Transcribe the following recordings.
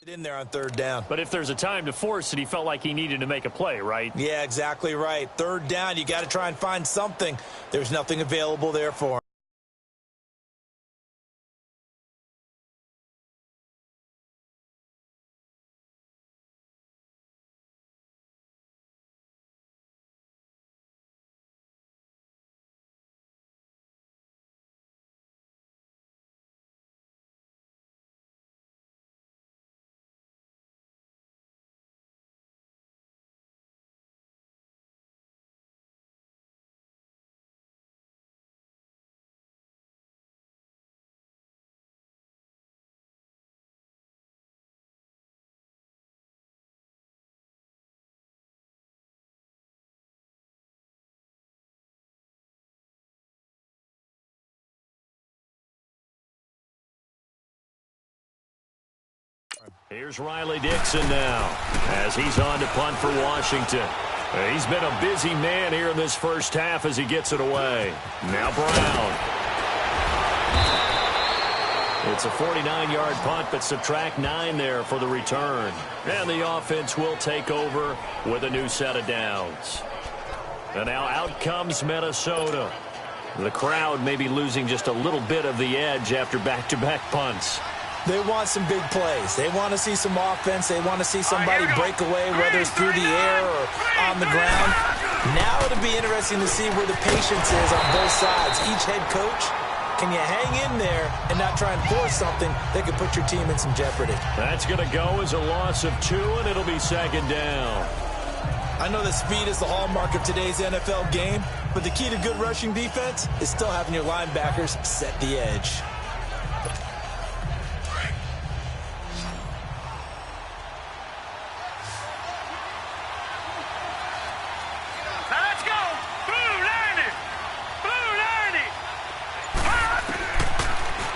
In there on third down. But if there's a time to force it, he felt like he needed to make a play, right? Yeah, exactly right. Third down, you got to try and find something. There's nothing available there for him. Here's Riley Dixon now as he's on to punt for Washington. He's been a busy man here in this first half as he gets it away. Now Brown. It's a 49-yard punt, but subtract 9 there for the return. And the offense will take over with a new set of downs. And now out comes Minnesota. The crowd may be losing just a little bit of the edge after back-to-back punts. They want some big plays. They want to see some offense. They want to see somebody break away, whether it's through the air or on the ground. Now it'll be interesting to see where the patience is on both sides. Each head coach, can you hang in there and not try and force something that could put your team in some jeopardy? That's going to go as a loss of 2, and it'll be second down. I know that speed is the hallmark of today's NFL game, but the key to good rushing defense is still having your linebackers set the edge.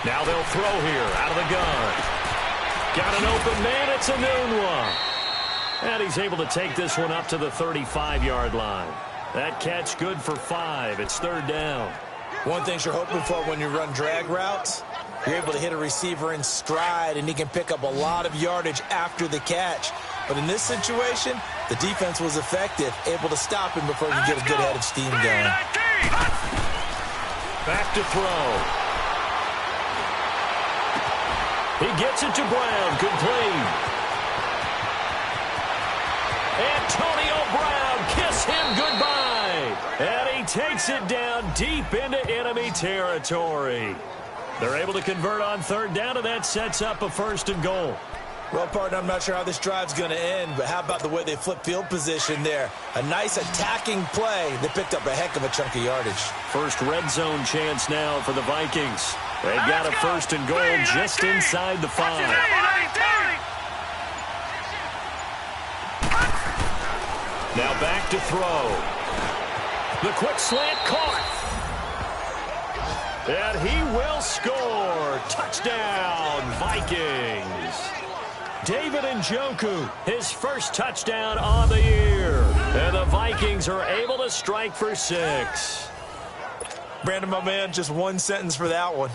Now they'll throw here out of the gun. Got an open man. It's a Nunwa. And he's able to take this one up to the 35-yard line. That catch good for 5. It's third down. One thing you're hoping for when you run drag routes, you're able to hit a receiver in stride, and he can pick up a lot of yardage after the catch. But in this situation, the defense was effective, able to stop him before he could get a good head of steam going. Back to throw. He gets it to Brown. Complete. Antonio Brown, kiss him goodbye. And he takes it down deep into enemy territory. They're able to convert on third down, and that sets up a 1st and goal. Well, partner, I'm not sure how this drive's going to end, but how about the way they flip field position there? A nice attacking play that picked up a heck of a chunk of yardage. First red zone chance now for the Vikings. They've got a 1st and goal just inside the 5. Now back to throw. The quick slant caught. And he will score. Touchdown, Vikings. David Njoku, his first touchdown on the year. And the Vikings are able to strike for 6. Brandon, my man, just one sentence for that one.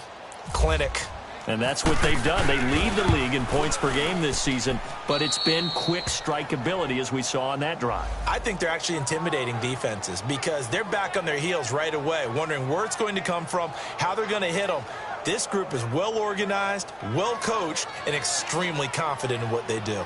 Clinic. And that's what they've done. They lead the league in points per game this season, but it's been quick strikeability as we saw on that drive. I think they're actually intimidating defenses because they're back on their heels right away, wondering where it's going to come from, how they're going to hit them. This group is well organized, well coached, and extremely confident in what they do.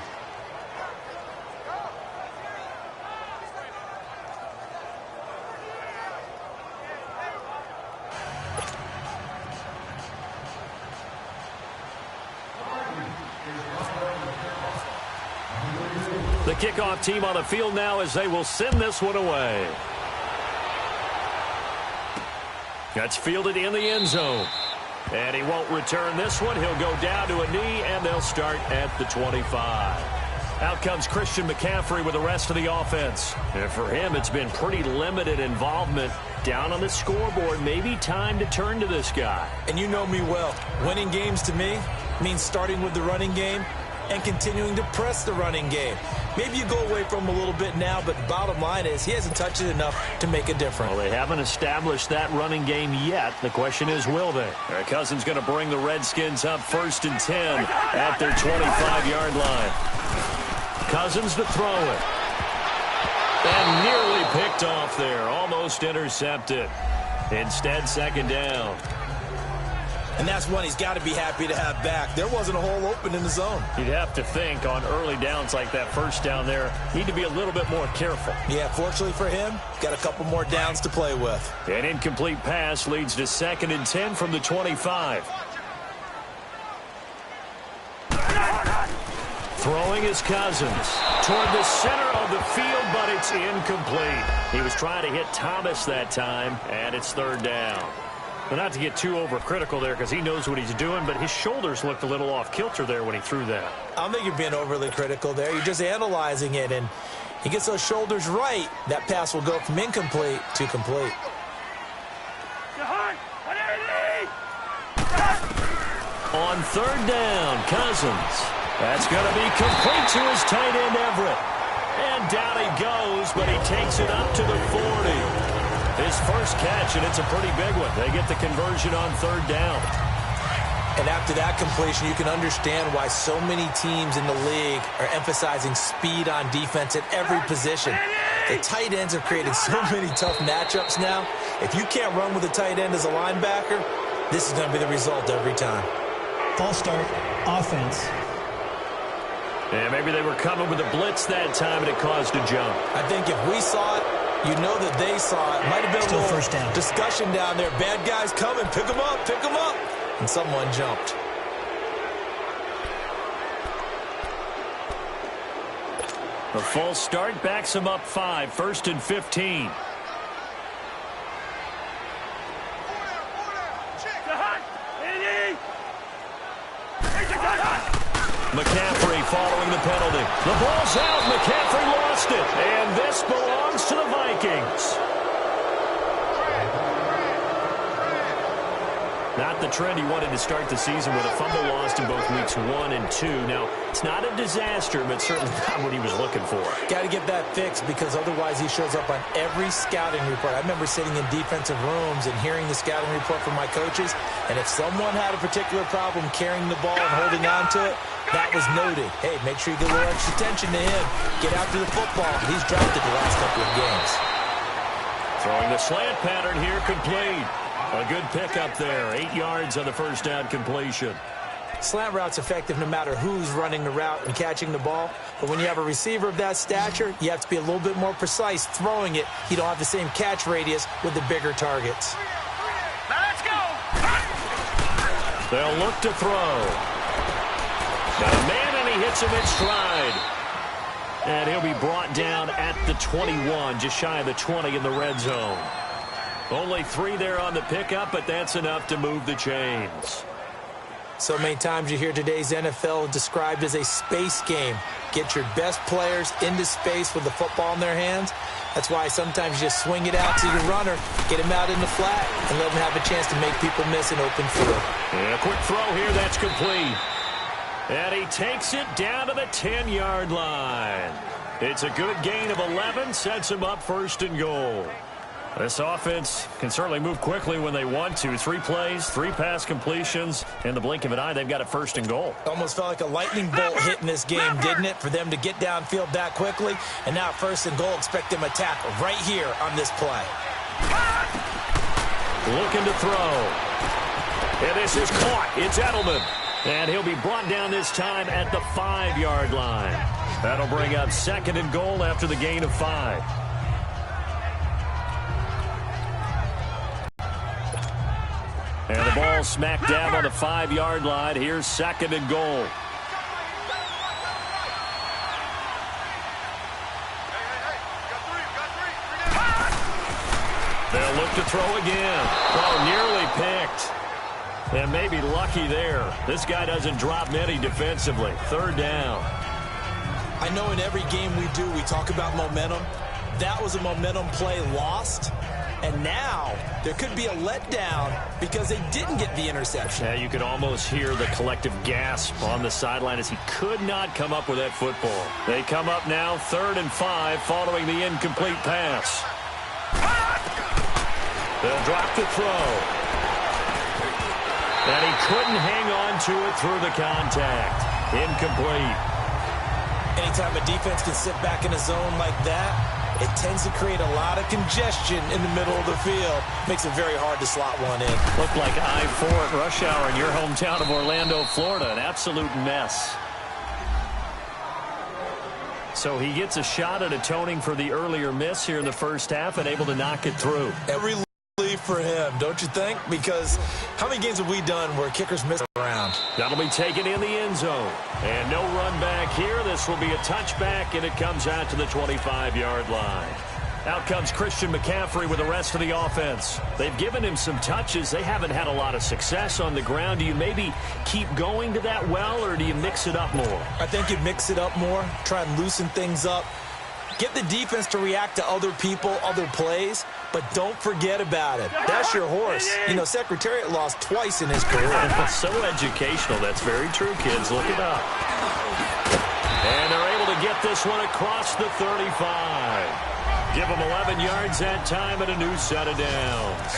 The kickoff team on the field now as they will send this one away. That's fielded in the end zone. And he won't return this one. He'll go down to a knee, and they'll start at the 25. Out comes Christian McCaffrey with the rest of the offense. And for him, it's been pretty limited involvement. Down on the scoreboard, maybe time to turn to this guy. And you know me well. Winning games to me means starting with the running game and continuing to press the running game. Maybe you go away from him a little bit now, but the bottom line is he hasn't touched it enough to make a difference. Well, they haven't established that running game yet. The question is, will they? Cousins going to bring the Redskins up 1st and 10 at their 25-yard line. Cousins to throw it. And nearly picked off there. Almost intercepted. Instead, 2nd down. And that's one he's got to be happy to have back. There wasn't a hole open in the zone. You'd have to think on early downs like that 1st down there, need to be a little bit more careful. Yeah, fortunately for him, got a couple more downs to play with. An incomplete pass leads to 2nd and 10 from the 25. Throwing is Cousins toward the center of the field, but it's incomplete. He was trying to hit Thomas that time, and it's 3rd down. Well, not to get too overcritical there because he knows what he's doing, but his shoulders looked a little off kilter there when he threw that. I don't think you're being overly critical there. You're just analyzing it, and he gets those shoulders right. That pass will go from incomplete to complete. On 3rd down, Cousins. That's going to be complete to his tight end, Everett. And down he goes, but he takes it up to the 40. His first catch, and it's a pretty big one. They get the conversion on 3rd down. And after that completion, you can understand why so many teams in the league are emphasizing speed on defense at every position. The tight ends have created so many tough matchups now. If you can't run with a tight end as a linebacker, this is going to be the result every time. False start, offense. Yeah, maybe they were coming with a blitz that time, and it caused a jump. I think if we saw it, you know that they saw it. Might have been Still a little 1st down. Discussion down there. Bad guys coming. Pick them up. Pick them up. And someone jumped. A false start backs him up 5. 1st and 15. McCaffrey following the penalty. The ball's out. McCaffrey lost it. And this belongs to the Vikings. Not the trend he wanted to start the season with a fumble lost in both weeks 1 and 2. Now, it's not a disaster, but certainly not what he was looking for. Got to get that fixed because otherwise he shows up on every scouting report. I remember sitting in defensive rooms and hearing the scouting report from my coaches, and if someone had a particular problem carrying the ball and holding on to it, that was noted. Hey, make sure you get a little extra attention to him. Get after the football. He's dropped it the last couple of games. Throwing the slant pattern here, complete. A good pickup there. 8 yards on the 1st down completion. Slant route's effective no matter who's running the route and catching the ball. But when you have a receiver of that stature, you have to be a little bit more precise throwing it. You don't have the same catch radius with the bigger targets. Now let's go. They'll look to throw. Got a man, and he hits him in stride. And he'll be brought down at the 21, just shy of the 20 in the red zone. Only 3 there on the pickup, but that's enough to move the chains. So many times you hear today's NFL described as a space game. Get your best players into space with the football in their hands. That's why sometimes you just swing it out to your runner, get him out in the flat, and let him have a chance to make people miss an open field. And a quick throw here, that's complete. And he takes it down to the 10-yard line. It's a good gain of 11, sets him up 1st and goal. This offense can certainly move quickly when they want to. 3 plays, 3 pass completions. In the blink of an eye, they've got a 1st and goal. Almost felt like a lightning bolt hit in this game, didn't it, for them to get downfield that quickly? And now 1st and goal, expect them to tackle right here on this play. Looking to throw. And this is caught. It's Edelman. And he'll be brought down this time at the 5-yard line. That'll bring up 2nd and goal after the gain of 5. And the ball smack dab on the 5-yard line. Here's 2nd and goal. They'll look to throw again. Oh, nearly picked. And maybe lucky there. This guy doesn't drop many defensively. 3rd down. I know in every game we do, we talk about momentum. That was a momentum play lost. And now there could be a letdown because they didn't get the interception. Yeah, you could almost hear the collective gasp on the sideline as he could not come up with that football. They come up now 3rd and 5 following the incomplete pass. They'll drop the throw. And he couldn't hang on to it through the contact. Incomplete. Anytime a defense can sit back in a zone like that, it tends to create a lot of congestion in the middle of the field. Makes it very hard to slot one in. Looked like I-4 at rush hour in your hometown of Orlando, Florida. An absolute mess. So he gets a shot at atoning for the earlier miss here in the first half and able to knock it through. Every relief for him, don't you think? Because how many games have we done where kickers miss around? That'll be taken in the end zone. And no run back here. This will be a touchback, and it comes out to the 25-yard line. Out comes Christian McCaffrey with the rest of the offense. They've given him some touches. They haven't had a lot of success on the ground. Do you maybe keep going to that well, or do you mix it up more? I think you mix it up more, try and loosen things up. Get the defense to react to other people, other plays, but don't forget about it. That's your horse. You know, Secretariat lost twice in his career. So educational. That's very true, kids. Look it up. And they're able to get this one across the 35. Give them 11 yards that time and a new set of downs.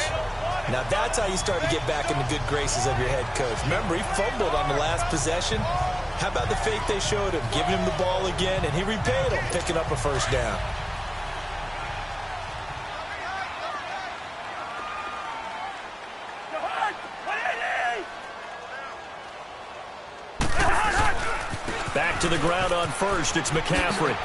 Now that's how you start to get back in the good graces of your head coach. Remember, he fumbled on the last possession. How about the faith they showed him, giving him the ball again, and he repaid him, picking up a first down. Back to the ground on first. It's McCaffrey.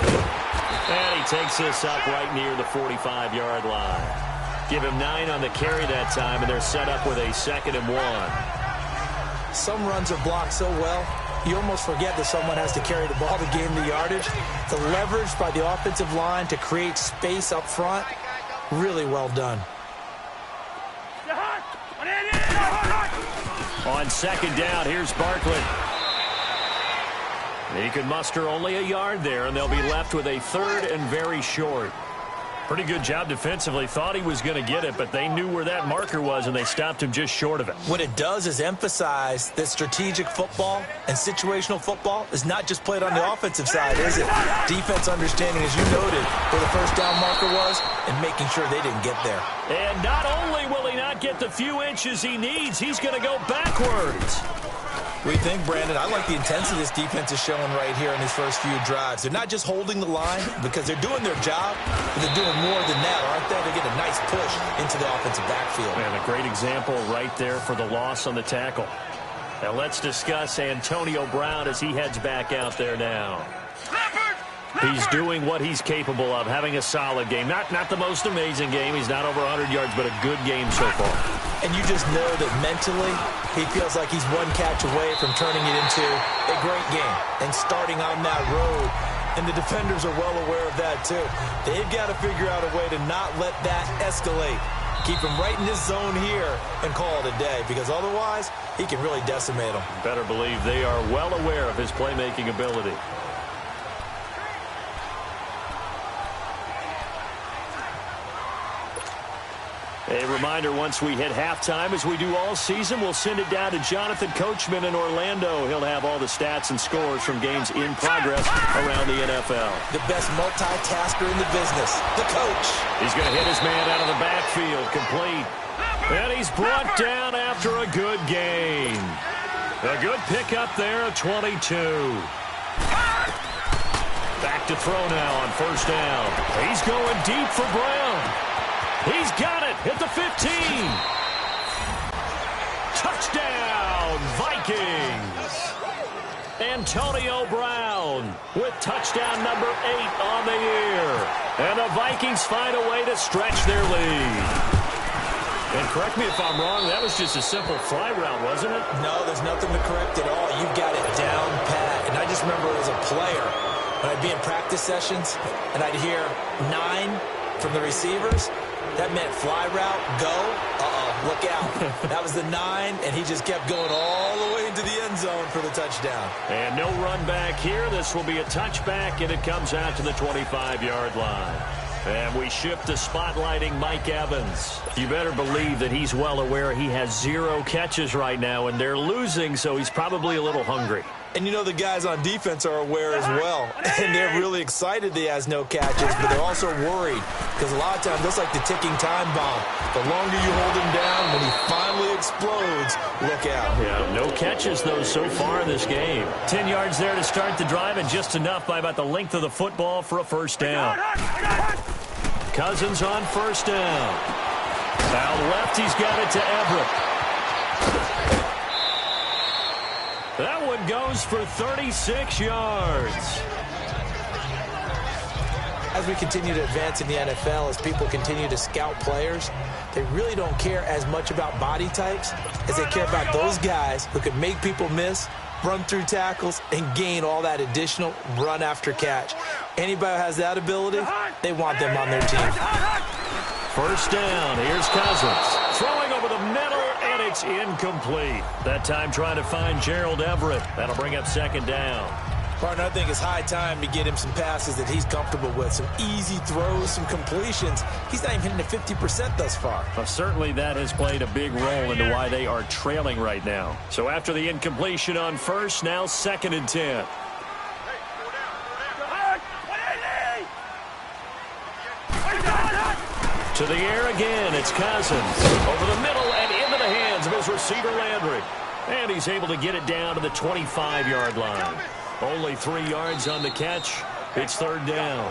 And he takes this up right near the 45-yard line. Give him 9 on the carry that time, and they're set up with a 2nd and 1. Some runs are blocked so well, you almost forget that someone has to carry the ball to gain the yardage. The leverage by the offensive line to create space up front, really well done. On 2nd down, here's Barkley. He can muster only a yard there, and they'll be left with a 3rd and very short. Pretty good job defensively. Thought he was going to get it, but they knew where that marker was, and they stopped him just short of it. What it does is emphasize that strategic football and situational football is not just played on the offensive side, is it? Defense understanding, as you noted, where the first down marker was and making sure they didn't get there. And not only will he not get the few inches he needs, he's going to go backwards. What do you think, Brandon? I like the intensity this defense is showing right here in his first few drives. They're not just holding the line because they're doing their job, but they're doing more than that, aren't they? They get a nice push into the offensive backfield. And a great example right there for the loss on the tackle. Now let's discuss Antonio Brown as he heads back out there now. He's doing what he's capable of, having a solid game. Not the most amazing game. He's not over 100 yards, but a good game so far. And you just know that mentally he feels like he's one catch away from turning it into a great game and starting on that road. And the defenders are well aware of that, too. They've got to figure out a way to not let that escalate. Keep him right in this zone here and call it a day, because otherwise he can really decimate them. Better believe they are well aware of his playmaking ability. A reminder, once we hit halftime, as we do all season, we'll send it down to Jonathan Coachman in Orlando. He'll have all the stats and scores from games in progress around the NFL. The best multitasker in the business, the coach. He's going to hit his man out of the backfield, complete. And he's brought down after a good gain. A good pickup there at 22. Back to throw now on first down. He's going deep for Brown. He's got it at the 15. Touchdown, Vikings. Antonio Brown with touchdown number 8 on the year. And the Vikings find a way to stretch their lead. And correct me if I'm wrong, that was just a simple fly route, wasn't it? No, there's nothing to correct at all. You've got it down pat. And I just remember as a player, when I'd be in practice sessions and I'd hear 9 from the receivers, that meant fly route, go, look out. That was the 9, and he just kept going all the way into the end zone for the touchdown. And no run back here. This will be a touchback, and it comes out to the 25-yard line. And we shift to spotlighting Mike Evans. You better believe that he's well aware he has 0 catches right now, and they're losing, so he's probably a little hungry. And you know the guys on defense are aware as well. And they're really excited that he has no catches, but they're also worried. Because a lot of times, that's like the ticking time bomb. The longer you hold him down, when he finally explodes, look out. Yeah, no catches, though, so far in this game. 10 yards there to start the drive, and just enough by about the length of the football for a first down. Cousins on first down. Out left, he's got it to Everett. That one goes for 36 yards. As we continue to advance in the NFL, as people continue to scout players, they really don't care as much about body types as they care about those guys who can make people miss, run through tackles, and gain all that additional run after catch. Anybody who has that ability, they want them on their team. First down, here's Cousins. Throwing over the middle, and it's incomplete. That time trying to find Gerald Everett. That'll bring up second down. Partner, I think it's high time to get him some passes that he's comfortable with. Some easy throws, some completions. He's not even hitting the 50% thus far. Well, certainly that has played a big role into why they are trailing right now. So after the incompletion on first, now 2nd and 10. To the air again, it's Cousins. Over the middle and into the hands of his receiver, Landry. And he's able to get it down to the 25-yard line. Only 3 yards on the catch. It's third down.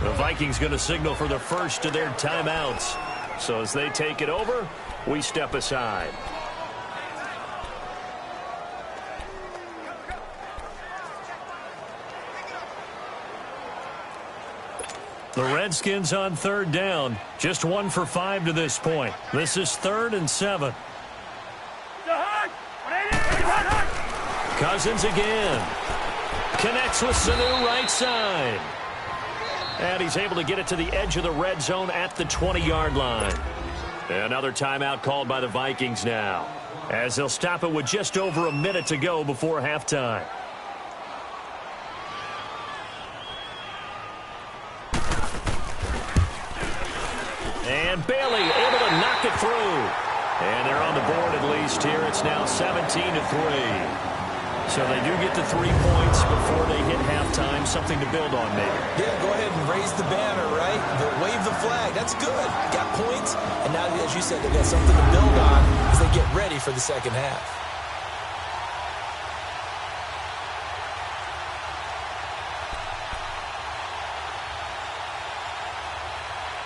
The Vikings going to signal for the first of their timeouts. So as they take it over, we step aside. The Redskins on third down. Just 1 for 5 to this point. This is 3rd and 7. Cousins again. Connects with Sanu right side. And he's able to get it to the edge of the red zone at the 20-yard line. Another timeout called by the Vikings now, as they'll stop it with just over a minute to go before halftime. And Bailey able to knock it through. And they're on the board at least here. It's now 17-3. So they do get the 3 points before they hit halftime. Something to build on, maybe. Yeah, go ahead and raise the banner, right? Wave the flag. That's good. Got points. And now, as you said, they got something to build on as they get ready for the second half.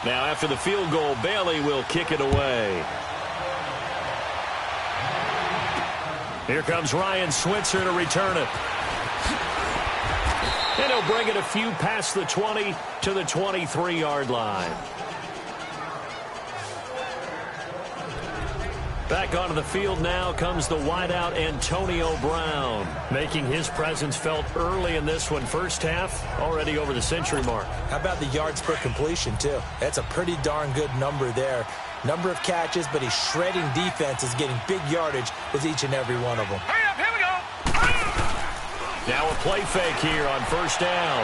Now, after the field goal, Bailey will kick it away. Here comes Ryan Switzer to return it. And he'll bring it a few past the 20 to the 23-yard line. Back onto the field now comes the wideout Antonio Brown, making his presence felt early in this one. First half, already over the century mark. How about the yards per completion, too? That's a pretty darn good number there. Number of catches, but he's shredding defense, is getting big yardage with each and every one of them. Hurry up, here we go. Now a play fake here on first down.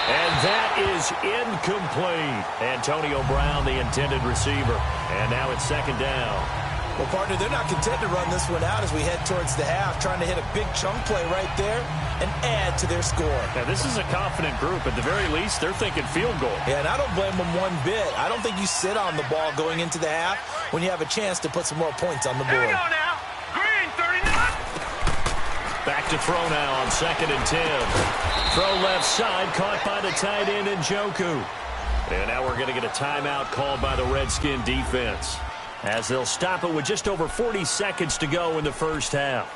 And that is incomplete. Antonio Brown, the intended receiver. And now it's second down. Well, partner, they're not content to run this one out as we head towards the half, trying to hit a big chunk play right there and add to their score. Now, this is a confident group. At the very least, they're thinking field goal. Yeah, and I don't blame them one bit. I don't think you sit on the ball going into the half when you have a chance to put some more points on the board. Here we go now. Green, 39. Back to throw now on 2nd and 10. Throw left side, caught by the tight end Njoku. And now we're going to get a timeout called by the Redskin defense, as they'll stop it with just over 40 seconds to go in the first half.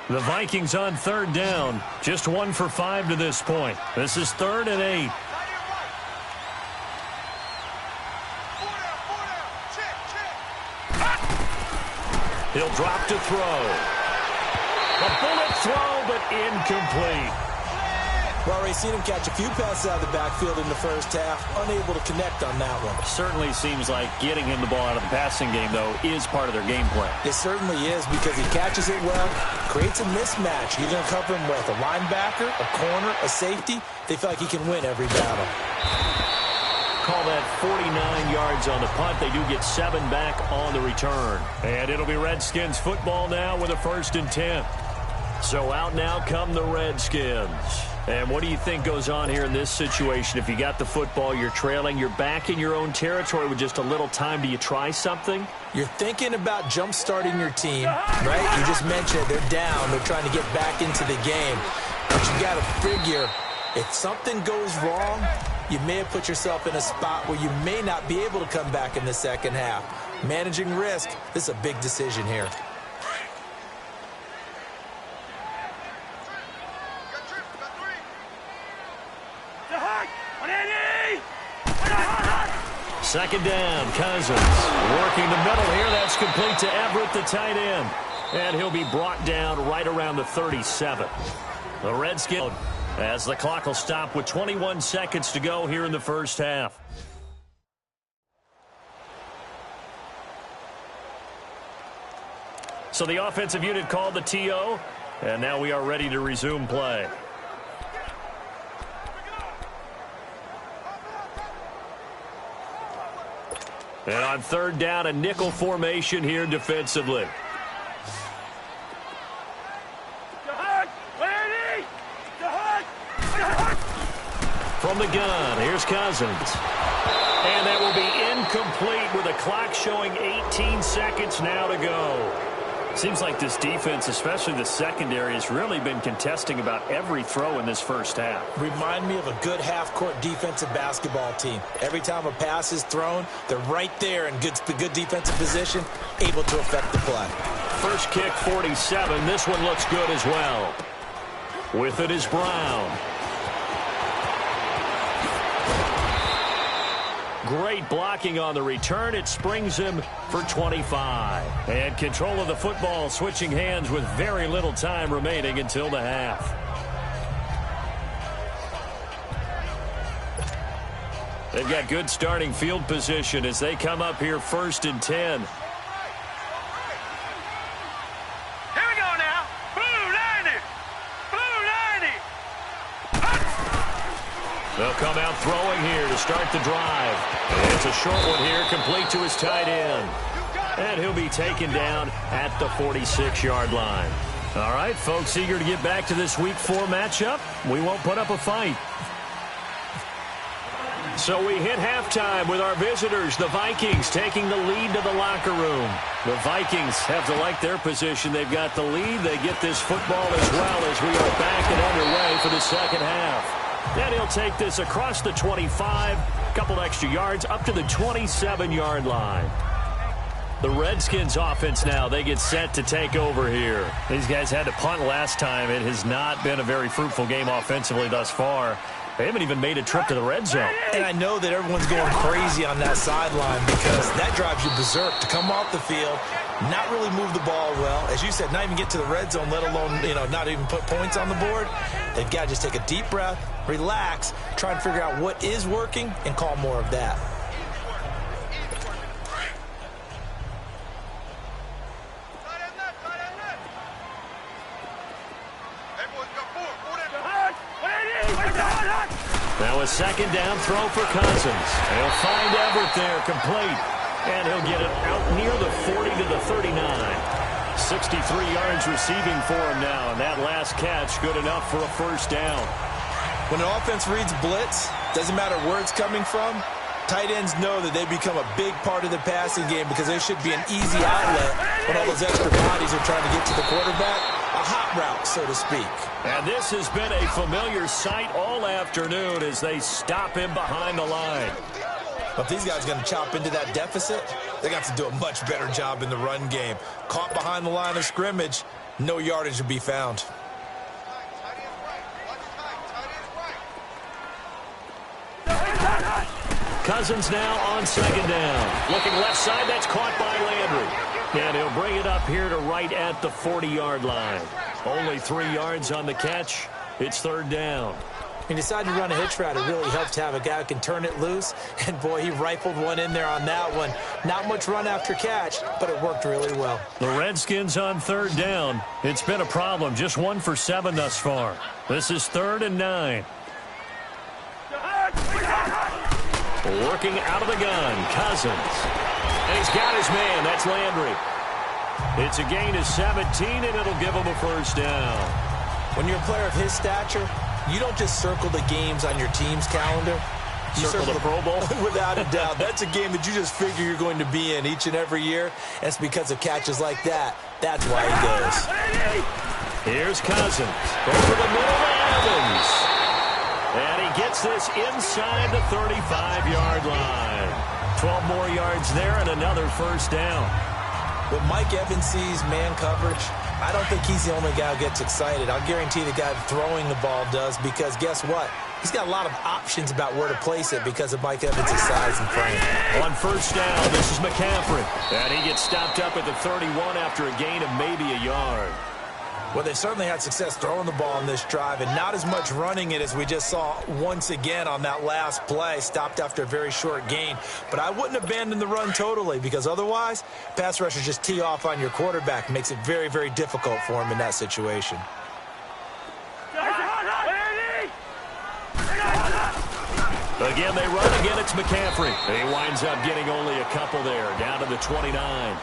The Vikings on third down, just 1 for 5 to this point. This is 3rd and 8. He'll drop to throw. A bullet throw, but incomplete. Well, we've seen him catch a few passes out of the backfield in the first half, unable to connect on that one. Certainly seems like getting him the ball out of the passing game, though, is part of their game plan. It certainly is, because he catches it well, creates a mismatch. You're going to cover him with a linebacker, a corner, a safety. They feel like he can win every battle. Call that 49 yards on the punt. They do get 7 back on the return. And it'll be Redskins football now with a 1st and 10. So out now come the Redskins. And what do you think goes on here in this situation? If you got the football, you're trailing, you're back in your own territory with just a little time. Do you try something? You're thinking about jump-starting your team, right? You just mentioned they're down. They're trying to get back into the game. But you got to figure, if something goes wrong, you may have put yourself in a spot where you may not be able to come back in the second half. Managing risk, this is a big decision here. Second down, Cousins working the middle here. That's complete to Everett, the tight end. And he'll be brought down right around the 37. The Redskins, as the clock will stop with 21 seconds to go here in the first half. So the offensive unit called the TO, and now we are ready to resume play. And on 3rd down, a nickel formation here defensively. From the gun, here's Cousins. And that will be incomplete with the clock showing 18 seconds now to go. Seems like this defense, especially the secondary, has really been contesting about every throw in this first half. Remind me of a good half-court defensive basketball team. Every time a pass is thrown, they're right there in good defensive position, able to affect the play. First kick, 47. This one looks good as well. With it is Brown. Great blocking on the return. It springs him for 25. And control of the football switching hands with very little time remaining until the half. They've got good starting field position as they come up here 1st and 10. Here we go now. Blue 90. Blue 90. They'll come out throwing here to start the drive. And it's a short one here, complete to his tight end. And he'll be taken down at the 46-yard line. All right, folks, eager to get back to this Week 4 matchup. We won't put up a fight. So we hit halftime with our visitors, the Vikings, taking the lead to the locker room. The Vikings have to like their position. They've got the lead. They get this football as well as we are back and underway for the second half. And he'll take this across the 25, a couple extra yards, up to the 27-yard line. The Redskins offense now, they get set to take over here. These guys had to punt last time. It has not been a very fruitful game offensively thus far. They haven't even made a trip to the red zone. And I know that everyone's going crazy on that sideline because that drives you berserk to come off the field, not really move the ball well. As you said, not even get to the red zone, let alone, not even put points on the board. They've got to just take a deep breath, relax, try and figure out what is working, and call more of that. Now a second down throw for Cousins. He'll find Everett there, complete. And he'll get it out near the 40 to the 39. 63 yards receiving for him now. And that last catch good enough for a first down. When an offense reads blitz, doesn't matter where it's coming from, tight ends know that they become a big part of the passing game because there should be an easy outlet when all those extra bodies are trying to get to the quarterback. A hot route, so to speak. And this has been a familiar sight all afternoon as they stop him behind the line. But if these guys are going to chop into that deficit, they're going to have to do a much better job in the run game. Caught behind the line of scrimmage, no yardage to be found. Cousins now on second down. Looking left side, that's caught by Landry. And he'll bring it up here to right at the 40-yard line. Only 3 yards on the catch. It's third down. He decided to run a hitch route. It really helps to have a guy who can turn it loose. And, boy, he rifled one in there on that one. Not much run after catch, but it worked really well. The Redskins on third down. It's been a problem. Just 1 for 7 thus far. This is 3rd and 9. Working out of the gun, Cousins. And he's got his man. That's Landry. It's a gain of 17, and it'll give him a first down. When you're a player of his stature, you don't just circle the games on your team's calendar. You circle the Pro Bowl? Without a doubt. That's a game that you just figure you're going to be in each and every year. And it's because of catches like that. That's why he goes. Here's Cousins. Over the middle to Evans. And he gets this inside the 35-yard line. 12 more yards there and another first down. When Mike Evans sees man coverage, I don't think he's the only guy who gets excited. I'll guarantee the guy throwing the ball does, because guess what? He's got a lot of options about where to place it because of Mike Evans' size and frame. On first down, this is McCaffrey. And he gets stopped up at the 31 after a gain of maybe a yard. Well, they certainly had success throwing the ball in this drive, and not as much running it as we just saw once again on that last play. Stopped after a very short gain. But I wouldn't abandon the run totally, because otherwise, pass rushers just tee off on your quarterback. Makes it very, very difficult for him in that situation. Again, they run. Again, it's McCaffrey. He winds up getting only a couple there, down to the 29.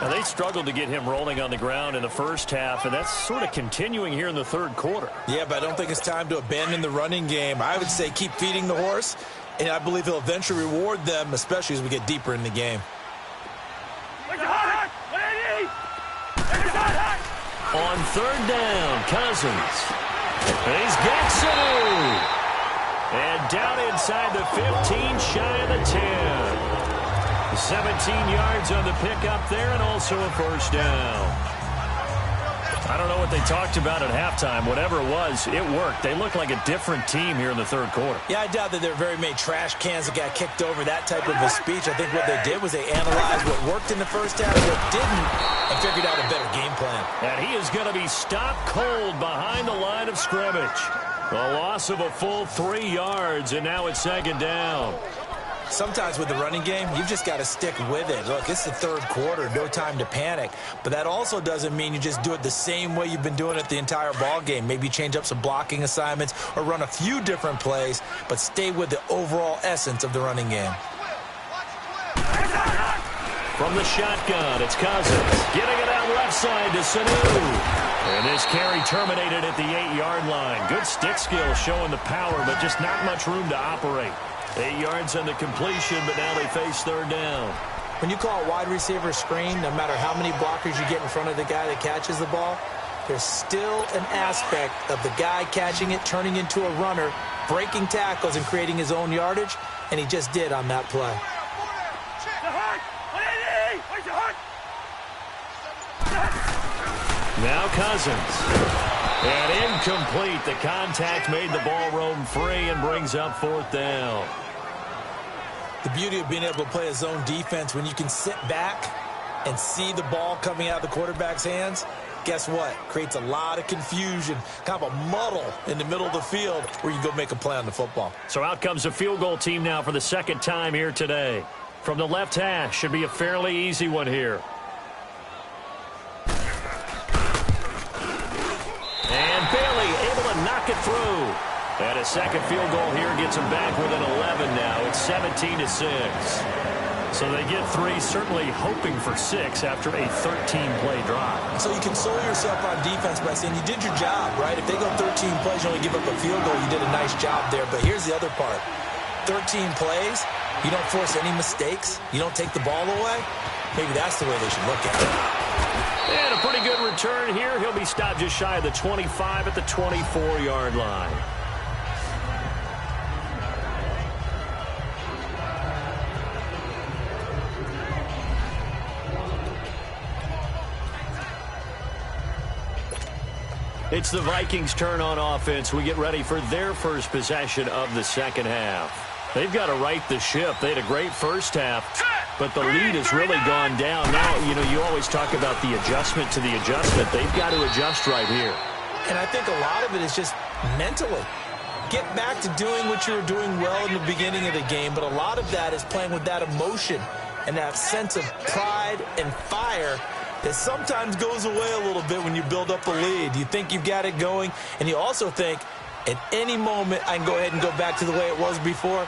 Now, they struggled to get him rolling on the ground in the first half, and that's sort of continuing here in the third quarter. Yeah, but I don't think it's time to abandon the running game. I would say keep feeding the horse, and I believe he'll eventually reward them, especially as we get deeper in the game. On third down, Cousins. He's got Sanu. And down inside the 15, shy of the 10. 17 yards on the pickup there, and also a first down. I don't know what they talked about at halftime. Whatever it was, it worked. They look like a different team here in the third quarter. Yeah, I doubt that there are very many trash cans that got kicked over, that type of a speech. I think what they did was they analyzed what worked in the first half, what didn't, and figured out a better game plan. And he is going to be stopped cold behind the line of scrimmage. A loss of a full 3 yards, and now it's second down. Sometimes with the running game, you've just got to stick with it. Look, it's the third quarter, no time to panic. But that also doesn't mean you just do it the same way you've been doing it the entire ball game. Maybe change up some blocking assignments or run a few different plays, but stay with the overall essence of the running game. From the shotgun, it's Cousins. Getting it out left side to Sanu. And this carry terminated at the 8-yard line. Good stick skill showing the power, but just not much room to operate. 8 yards on the completion, but now they face third down. When you call a wide receiver screen, no matter how many blockers you get in front of the guy that catches the ball, there's still an aspect of the guy catching it, turning into a runner, breaking tackles and creating his own yardage, and he just did on that play. Now Cousins. And incomplete. The contact made the ball roam free and brings up fourth down. The beauty of being able to play a zone defense, when you can sit back and see the ball coming out of the quarterback's hands, guess what? Creates a lot of confusion, kind of a muddle in the middle of the field where you can go make a play on the football. So out comes a field goal team now for the second time here today. From the left hash, should be a fairly easy one here. And Bailey able to knock it through. And a second field goal here gets them back within 11 now. It's 17-6. So they get 3, certainly hoping for 6 after a 13-play drive. So you console yourself on defense by saying you did your job, right? If they go 13 plays, you only give up a field goal, you did a nice job there. But here's the other part. 13 plays, you don't force any mistakes, you don't take the ball away. Maybe that's the way they should look at it. And a pretty good return here. He'll be stopped just shy of the 25 at the 24-yard line. It's the Vikings' turn on offense. We get ready for their first possession of the second half. They've got to right the ship. They had a great first half, but the lead has really gone down. Now, you always talk about the adjustment to the adjustment. They've got to adjust right here. And I think a lot of it is just mentally. get back to doing what you were doing well in the beginning of the game, but a lot of that is playing with that emotion and that sense of pride and fire that sometimes goes away a little bit when you build up a lead. You think you've got it going, and you also think at any moment I can go ahead and go back to the way it was before.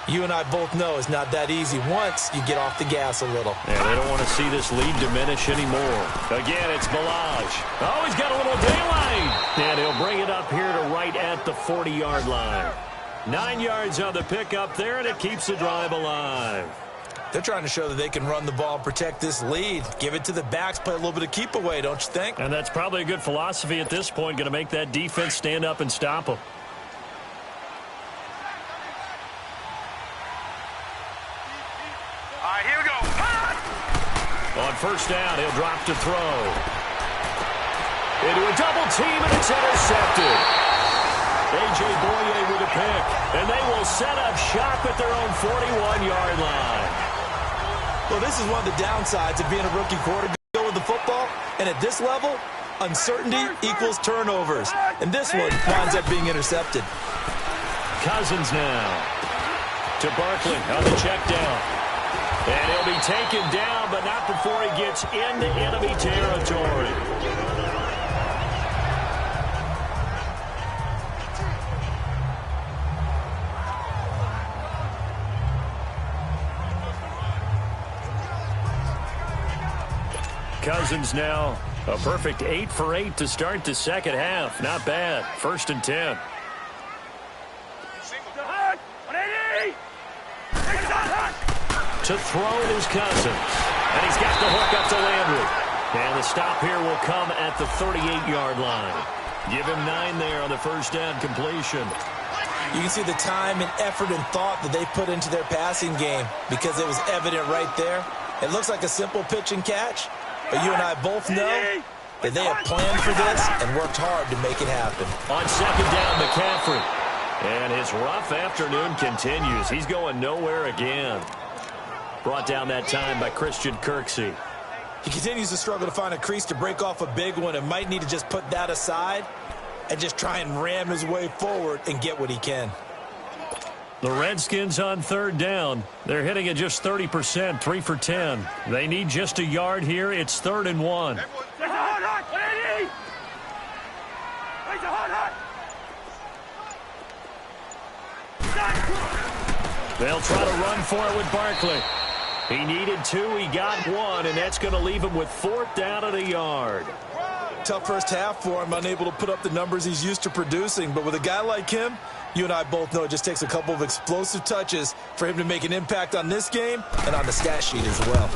You and I both know it's not that easy once you get off the gas a little. Yeah, they don't want to see this lead diminish anymore. Again, it's Balaj. Oh, he's got a little daylight. And he'll bring it up here to right at the 40-yard line. 9 yards on the pickup there, and it keeps the drive alive. They're trying to show that they can run the ball and protect this lead. Give it to the backs, play a little bit of keep away, don't you think? And that's probably a good philosophy at this point, going to make that defense stand up and stop them. All right, here we go. On first down, he'll drop to throw. Into a double team, and it's intercepted. A.J. Boye with a pick, and they will set up shop at their own 41-yard line. Well, this is one of the downsides of being a rookie quarterback with the football, and at this level, uncertainty equals turnovers. And this one winds up being intercepted. Cousins now to Barkley on the check down. And he'll be taken down, but not before he gets into enemy territory. Cousins now a perfect 8 for 8 to start the second half. Not bad. 1st and 10. To throw is Cousins. And he's got the hook up to Landry. And the stop here will come at the 38-yard line. Give him 9 there on the first down completion. You can see the time and effort and thought that they put into their passing game because it was evident right there. It looks like a simple pitch and catch, but you and I both know that they have planned for this and worked hard to make it happen. On second down, McCaffrey. And his rough afternoon continues. He's going nowhere again. Brought down that time by Christian Kirksey. He continues to struggle to find a crease to break off a big one and might need to just put that aside and just try and ram his way forward and get what he can. The Redskins on third down. They're hitting at just 30%, 3 for 10. They need just a yard here. It's 3rd and 1. They'll try to run for it with Barkley. He needed 2, he got 1, and that's going to leave him with 4th down at a yard. Tough first half for him, unable to put up the numbers he's used to producing. But with a guy like him, you and I both know it just takes a couple of explosive touches for him to make an impact on this game and on the stat sheet as well.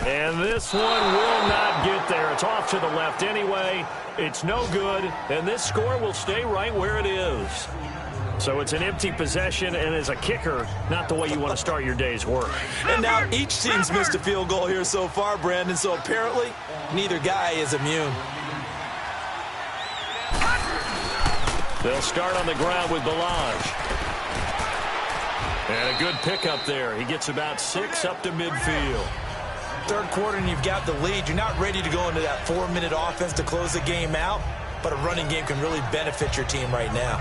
And this one will not get there. It's off to the left anyway. It's no good, and this score will stay right where it is. So it's an empty possession, and as a kicker, not the way you want to start your day's work. And now each team's missed a field goal here so far, Brandon, so apparently neither guy is immune. They'll start on the ground with Balaj. And a good pickup there. He gets about 6 up to midfield. Third quarter and you've got the lead. You're not ready to go into that 4-minute offense to close the game out, but a running game can really benefit your team right now.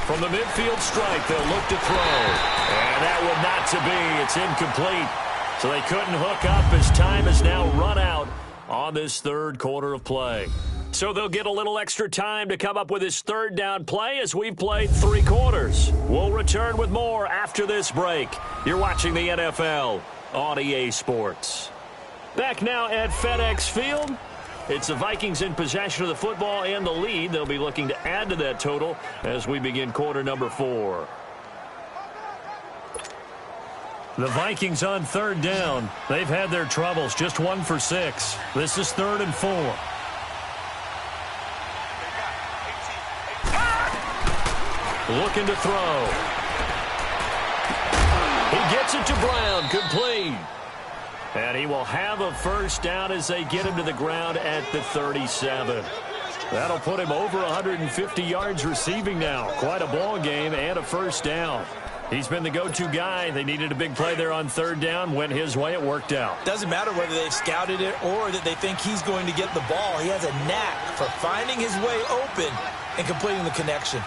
From the midfield strike, they'll look to throw. And that would not to be. It's incomplete. So they couldn't hook up as time is now run out on this third quarter of play. So they'll get a little extra time to come up with his third down play as we've played 3 quarters. We'll return with more after this break. You're watching the NFL on EA Sports. Back now at FedEx Field. It's the Vikings in possession of the football and the lead. They'll be looking to add to that total as we begin quarter number 4. The Vikings on third down. They've had their troubles, just 1 for 6. This is 3rd and 4. Looking to throw. He gets it to Brown, complete. And he will have a first down as they get him to the ground at the 37. That'll put him over 150 yards receiving now. Quite a ball game and a first down. He's been the go-to guy. They needed a big play there on third down. Went his way. It worked out. Doesn't matter whether they've scouted it or that they think he's going to get the ball. He has a knack for finding his way open and completing the connection.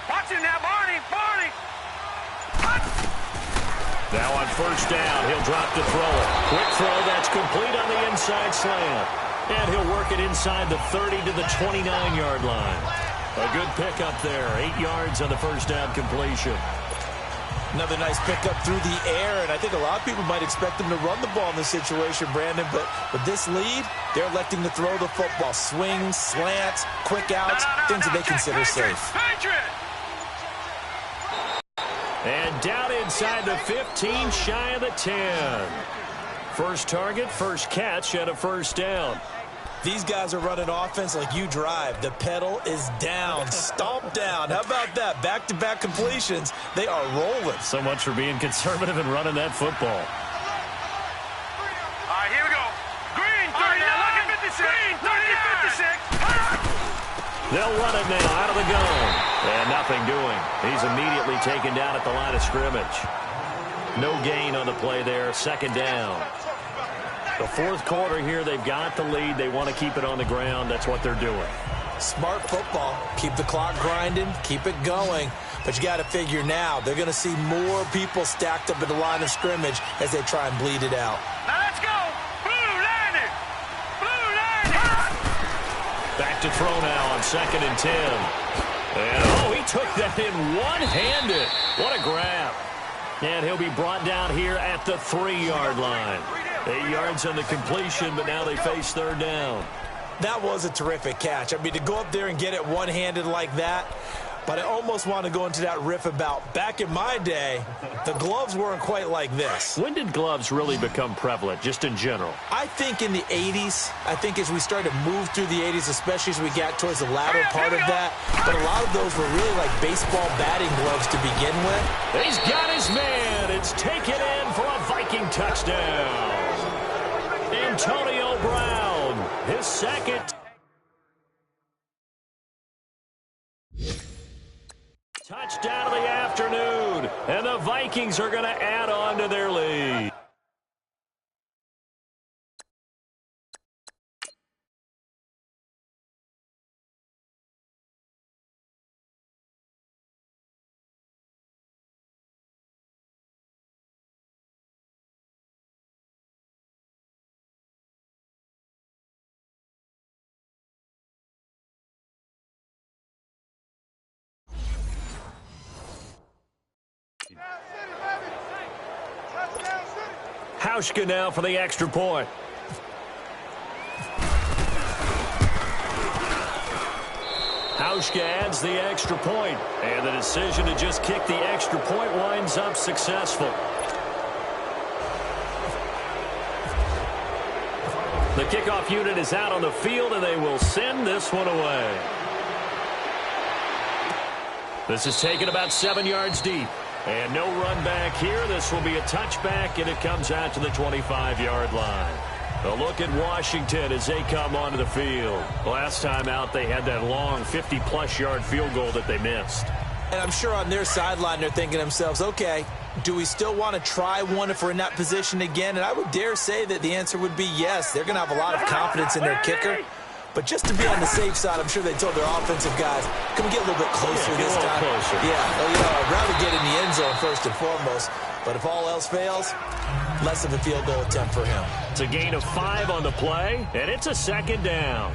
Watch him now, Barney. Barney. Now on first down, he'll drop to throw it. Quick throw. That's complete on the inside slant. And he'll work it inside the 30 to the 29-yard line. A good pickup there. 8 yards on the first down completion. Another nice pickup through the air, and I think a lot of people might expect them to run the ball in this situation, Brandon, but with this lead, they're electing to throw the football. Swings, slants, quick outs, things that they consider safe. And down inside the 15, shy of the 10. First target, first catch, and a first down. These guys are running offense like you drive. The pedal is down, stomp down. How about that? Back-to-back completions. They are rolling. So much for being conservative and running that football. All right, here we go. Green, 39. Look at 56. Green, 30, 56. They'll run it now out of the gun. And nothing doing. He's immediately taken down at the line of scrimmage. No gain on the play there. Second down. The fourth quarter here, they've got the lead. They want to keep it on the ground. That's what they're doing. Smart football. Keep the clock grinding. Keep it going. But you got to figure now, they're going to see more people stacked up at the line of scrimmage as they try and bleed it out. Now let's go. Blue landed. Blue landed. Back to throw now on 2nd and 10. And, oh, he took that in one-handed. What a grab. And he'll be brought down here at the 3-yard line. 8 yards on the completion, but now they face third down. That was a terrific catch. I mean, to go up there and get it one-handed like that, but I almost want to go into that riff about back in my day, the gloves weren't quite like this. When did gloves really become prevalent, just in general? I think in the 80s. I think as we started to move through the 80s, especially as we got towards the latter part of that. But a lot of those were really like baseball batting gloves to begin with. He's got his man. It's taken in for a Viking touchdown. Antonio Brown, his second. Touchdown of the afternoon, and the Vikings are going to add on to their lead. Hauschka now for the extra point. Hauschka adds the extra point, and the decision to just kick the extra point winds up successful. The kickoff unit is out on the field, and they will send this one away. This is taken about 7 yards deep. And no run back here. This will be a touchback, and it comes out to the 25-yard line. A look at Washington as they come onto the field. Last time out, they had that long 50-plus yard field goal that they missed. And I'm sure on their sideline they're thinking to themselves, okay, do we still want to try one if we're in that position again? And I would dare say that the answer would be yes. They're going to have a lot of confidence in their kicker. But just to be on the safe side, I'm sure they told their offensive guys, can we get a little bit closer this time? Closer. Yeah, well, I'd rather get in the end zone first and foremost. But if all else fails, less of a field goal attempt for him. It's a gain of 5 on the play, and it's a second down.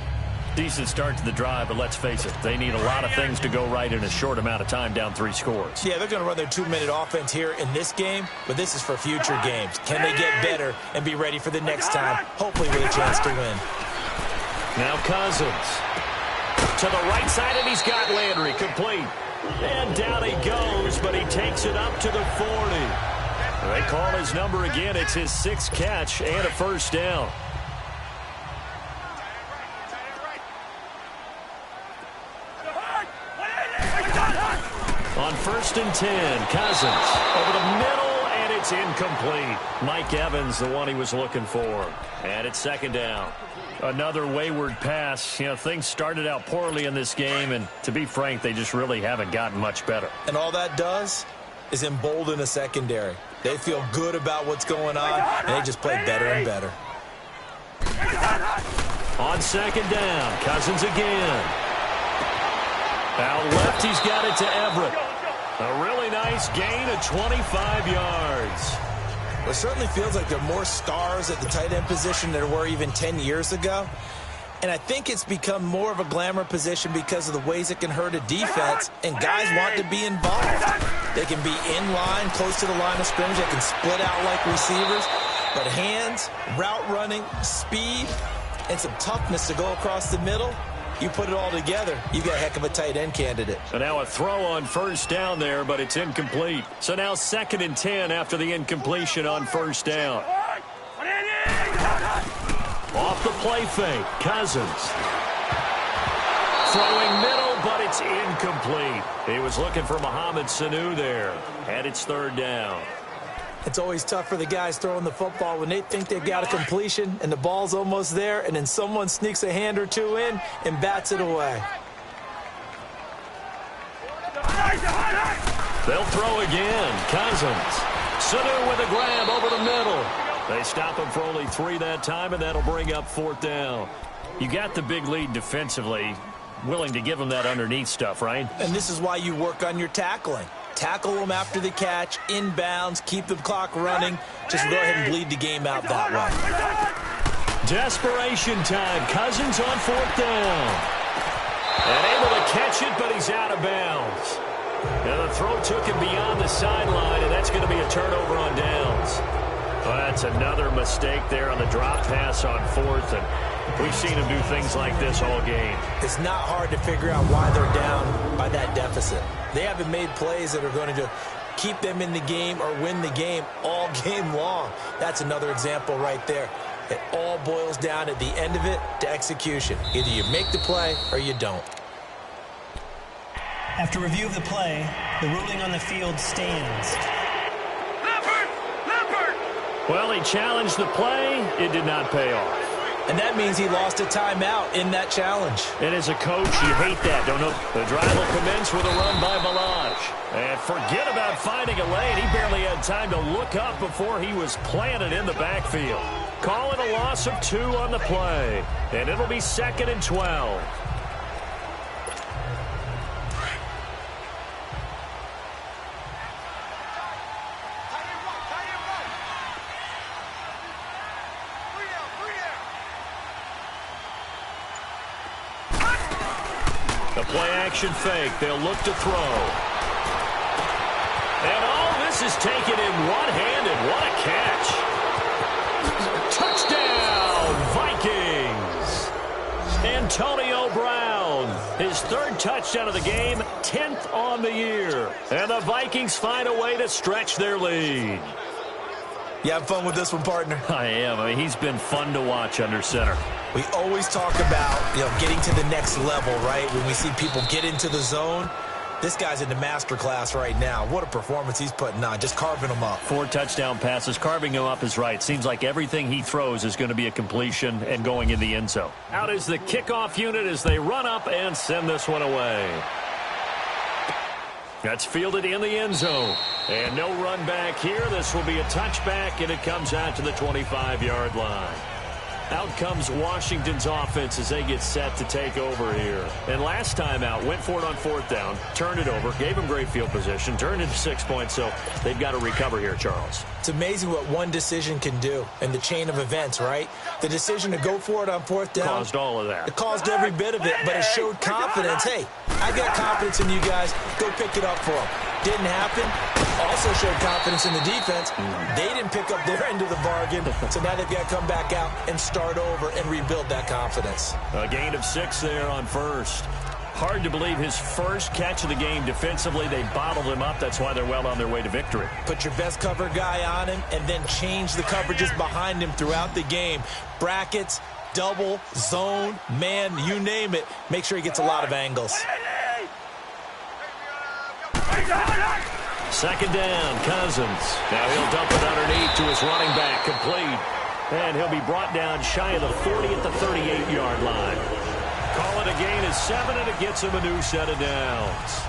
Decent start to the drive, but let's face it, they need a lot of things to go right in a short amount of time, down 3 scores. Yeah, they're going to run their 2-minute offense here in this game, but this is for future games. Can they get better and be ready for the next time, hopefully with a chance to win? Now Cousins to the right side, and he's got Landry complete. And down he goes, but he takes it up to the 40. They call his number again. It's his 6th catch and a first down. On 1st and 10, Cousins over the middle, and it's incomplete. Mike Evans, the one he was looking for. And it's second down. Another wayward pass. You know, things started out poorly in this game, and to be frank, they just really haven't gotten much better. And all that does is embolden a secondary. They feel good about what's going on, and they just play better and better. On second down, Cousins again. Out left, he's got it to Everett. A really nice gain of 25 yards. It certainly feels like there are more stars at the tight end position than there were even 10 years ago. And I think it's become more of a glamour position because of the ways it can hurt a defense, and guys want to be involved. They can be in line, close to the line of scrimmage. They can split out like receivers. But hands, route running, speed, and some toughness to go across the middle, you put it all together, you got a heck of a tight end candidate. So now a throw on first down there, but it's incomplete. So now 2nd and 10 after the incompletion on first down. Off the play fake, Cousins. Throwing middle, but it's incomplete. He was looking for Mohamed Sanu there, and it's 3rd down. It's always tough for the guys throwing the football when they think they've got a completion and the ball's almost there, and then someone sneaks a hand or two in and bats it away. They'll throw again. Cousins. Sanu with a grab over the middle. They stop him for only 3 that time, and that'll bring up 4th down. You got the big lead defensively. Willing to give him that underneath stuff, right? And this is why you work on your tackling. Tackle them after the catch, inbounds, keep the clock running. Just go ahead and bleed the game out that way. Desperation time. Cousins on 4th down. And able to catch it, but he's out of bounds. And the throw took him beyond the sideline, and that's going to be a turnover on downs. Well, that's another mistake there on the drop pass on 4th, and we've seen him do things like this all game. It's not hard to figure out why they're down by that deficit. They haven't made plays that are going to keep them in the game or win the game all game long. That's another example right there. It all boils down at the end of it to execution. Either you make the play or you don't. After review of the play, the ruling on the field stands. Well, he challenged the play. It did not pay off. And that means he lost a timeout in that challenge. And as a coach, you hate that, don't you? The drive will commence with a run by Balaj. And forget about finding a lane. He barely had time to look up before he was planted in the backfield. Call it a loss of 2 on the play. And it'll be 2nd and 12. The play-action fake. They'll look to throw. And all this is taken in one-handed. What a catch. Touchdown, Vikings. Antonio Brown, his 3rd touchdown of the game, 10th on the year. And the Vikings find a way to stretch their lead. You have fun with this one, partner? I am. I mean, he's been fun to watch under center. We always talk about, getting to the next level, right? When we see people get into the zone, this guy's in the master class right now. What a performance he's putting on, just carving them up. 4 touchdown passes. Carving him up is right. Seems like everything he throws is going to be a completion and going in the end zone. Out is the kickoff unit as they run up and send this one away. That's fielded in the end zone. And no run back here. This will be a touchback, and it comes out to the 25-yard line. Out comes Washington's offense as they get set to take over here. And last time out, went for it on 4th down, turned it over, gave them great field position, turned into 6 points, so they've got to recover here, Charles. It's amazing what one decision can do in the chain of events, right? The decision to go for it on 4th down. Caused all of that. It caused every bit of it, but it showed confidence. Hey, I got confidence in you guys. Go pick it up for them. Didn't happen. Also showed confidence in the defense. They didn't pick up their end of the bargain, so now they've got to come back out and start over and rebuild that confidence. A gain of 6 there on 1st. Hard to believe his first catch of the game defensively. They bottled him up. That's why they're well on their way to victory. Put your best cover guy on him and then change the coverages behind him throughout the game. Brackets, double, zone, man, you name it. Make sure he gets a lot of angles. 2nd down, Cousins. Now he'll dump it underneath to his running back, complete. And he'll be brought down shy of the 40 at the 38-yard line. Call it a gain of 7, and it gets him a new set of downs.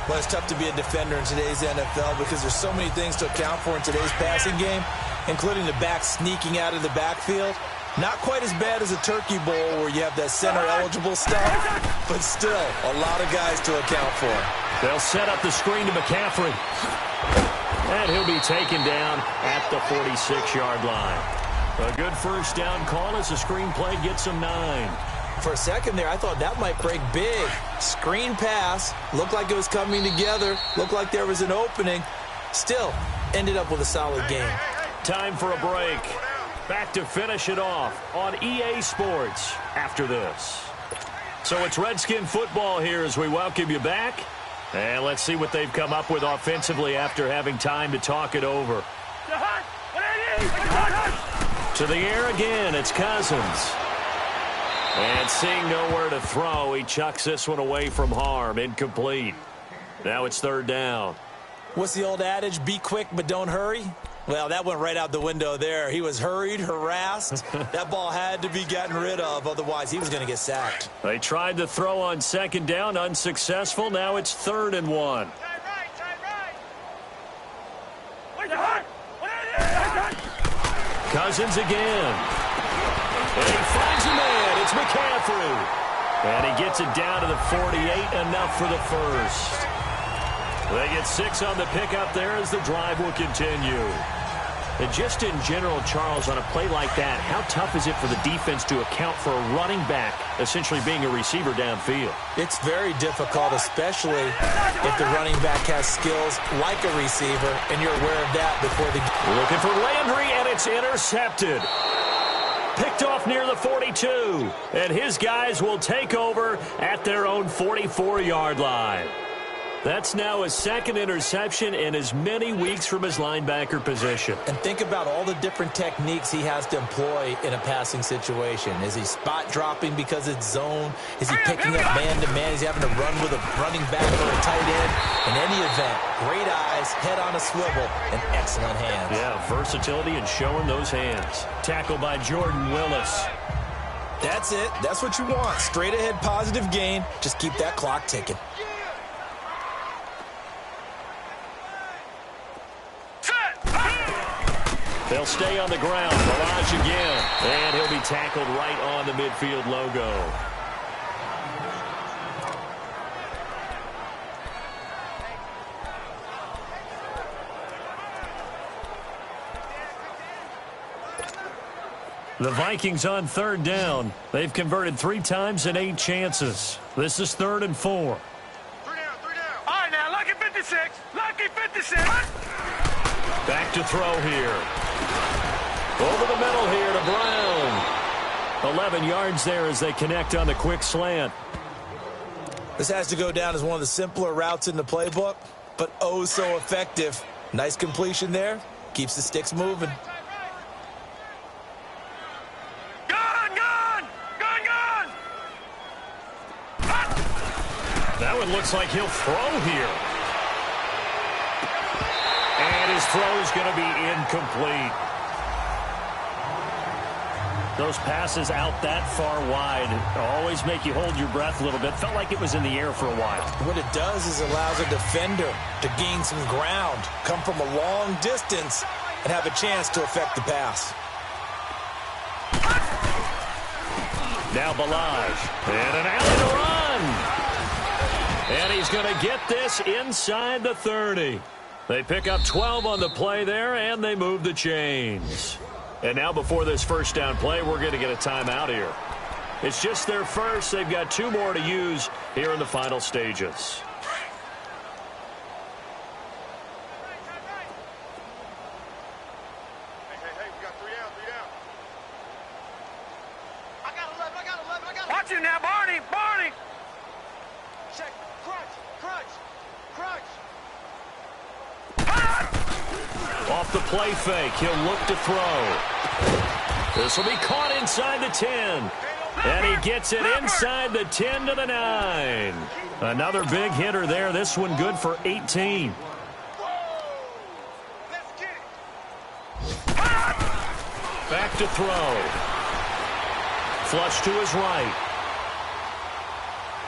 Well, it's tough to be a defender in today's NFL because there's so many things to account for in today's passing game, including the back sneaking out of the backfield. Not quite as bad as a turkey bowl where you have that center-eligible stuff, but still a lot of guys to account for. They'll set up the screen to McCaffrey. And he'll be taken down at the 46-yard line. A good first down call as the screen play gets him 9. For a second there, I thought that might break big. Screen pass. Looked like it was coming together. Looked like there was an opening. Still, ended up with a solid game. Time for a break. Back to finish it off on EA Sports after this. So it's Redskin football here as we welcome you back. And let's see what they've come up with offensively after having time to talk it over. To the air again, it's Cousins. And seeing nowhere to throw, he chucks this one away from harm. Incomplete. Now it's third down. What's the old adage? Be quick, but don't hurry? Well, that went right out the window there. He was hurried, harassed. That ball had to be gotten rid of. Otherwise, he was going to get sacked. They tried to throw on second down. Unsuccessful. Now it's 3rd and 1. Cousins again. And he finds a man. It's McCaffrey. And he gets it down to the 48. Enough for the first. They get 6 on the pickup there as the drive will continue. And just in general, Charles, on a play like that, how tough is it for the defense to account for a running back essentially being a receiver downfield? It's very difficult, especially if the running back has skills like a receiver, and you're aware of that before the... Looking for Landry, and it's intercepted. Picked off near the 42. And his guys will take over at their own 44-yard line. That's now his 2nd interception in as many weeks from his linebacker position. And think about all the different techniques he has to employ in a passing situation. Is he spot dropping because it's zone? Is he picking up man-to-man? Is he having to run with a running back or a tight end? In any event, great eyes, head on a swivel, and excellent hands. Yeah, versatility and showing those hands. Tackled by Jordan Willis. That's it. That's what you want. Straight ahead positive gain. Just keep that clock ticking. They'll stay on the ground. Barrage again. And he'll be tackled right on the midfield logo. The Vikings on 3rd down. They've converted 3 times in 8 chances. This is 3rd and 4. 3 down. All right, now, lucky 56. Lucky 56. Back to throw here. Over the middle here to Brown. 11 yards there as they connect on the quick slant. This has to go down as one of the simpler routes in the playbook, but oh so effective. Nice completion there. Keeps the sticks moving. That one looks like he'll throw here. And his throw is going to be incomplete. Those passes out that far wide always make you hold your breath a little bit. Felt like it was in the air for a while. What it does is allows a defender to gain some ground, come from a long distance, and have a chance to affect the pass. Now Balaj. And an alley to run. And he's going to get this inside the 30. They pick up 12 on the play there, and they move the chains. And now before this first down play, we're going to get a timeout here. It's just their first. They've got 2 more to use here in the final stages. Hey, we got 3 down. I got 11. Watch it now, Barney. Check. Crunch. Off the play fake, he'll look to throw. This will be caught inside the 10. And he gets it inside the 10 to the 9. Another big hitter there. This one good for 18. Back to throw. Flush to his right.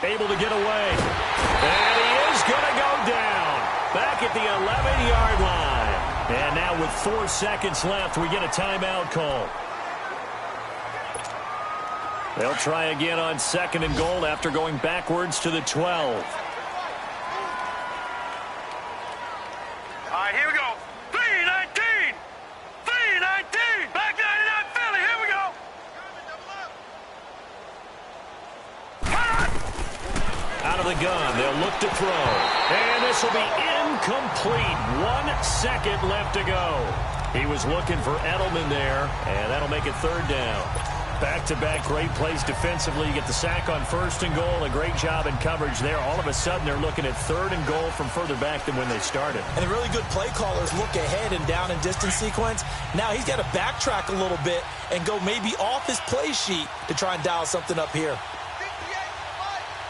Able to get away. And he is going to go down. Back at the 11-yard line. And now with 4 seconds left, we get a timeout call. They'll try again on 2nd and goal after going backwards to the 12. All right, here we go. 3-19. 3-19. Back 99 Philly. Here we go. Out of the gun, they'll look to throw. And this will be incomplete. 1 second left to go. He was looking for Edelman there, and that'll make it 3rd down. Back-to-back great plays defensively. You get the sack on 1st and goal. A great job in coverage there. All of a sudden, they're looking at 3rd and goal from further back than when they started. And the really good play callers look ahead and down and distance sequence. Now he's got to backtrack a little bit and go maybe off his play sheet to try and dial something up here.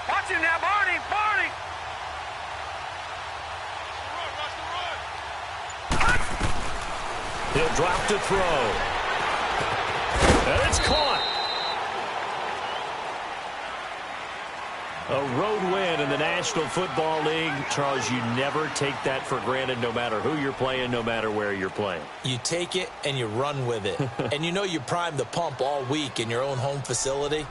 Watch him now, Barney. Barney. He'll drop to throw. And it's caught. A road win in the National Football League. Charles, you never take that for granted no matter who you're playing, no matter where you're playing. You take it and you run with it. And you know you primed the pump all week in your own home facility.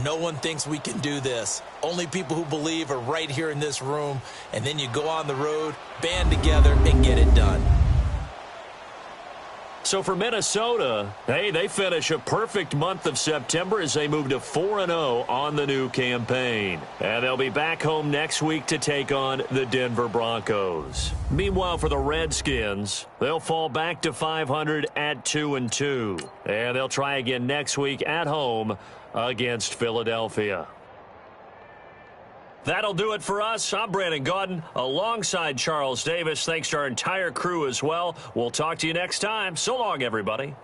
No one thinks we can do this. Only people who believe are right here in this room. And then you go on the road, band together, and get it done. So for Minnesota, hey, they finish a perfect month of September as they move to 4-0 on the new campaign. And they'll be back home next week to take on the Denver Broncos. Meanwhile, for the Redskins, they'll fall back to 500 at 2-2. And they'll try again next week at home against Philadelphia. That'll do it for us. I'm Brandon Gaudin alongside Charles Davis. Thanks to our entire crew as well. We'll talk to you next time. So long, everybody.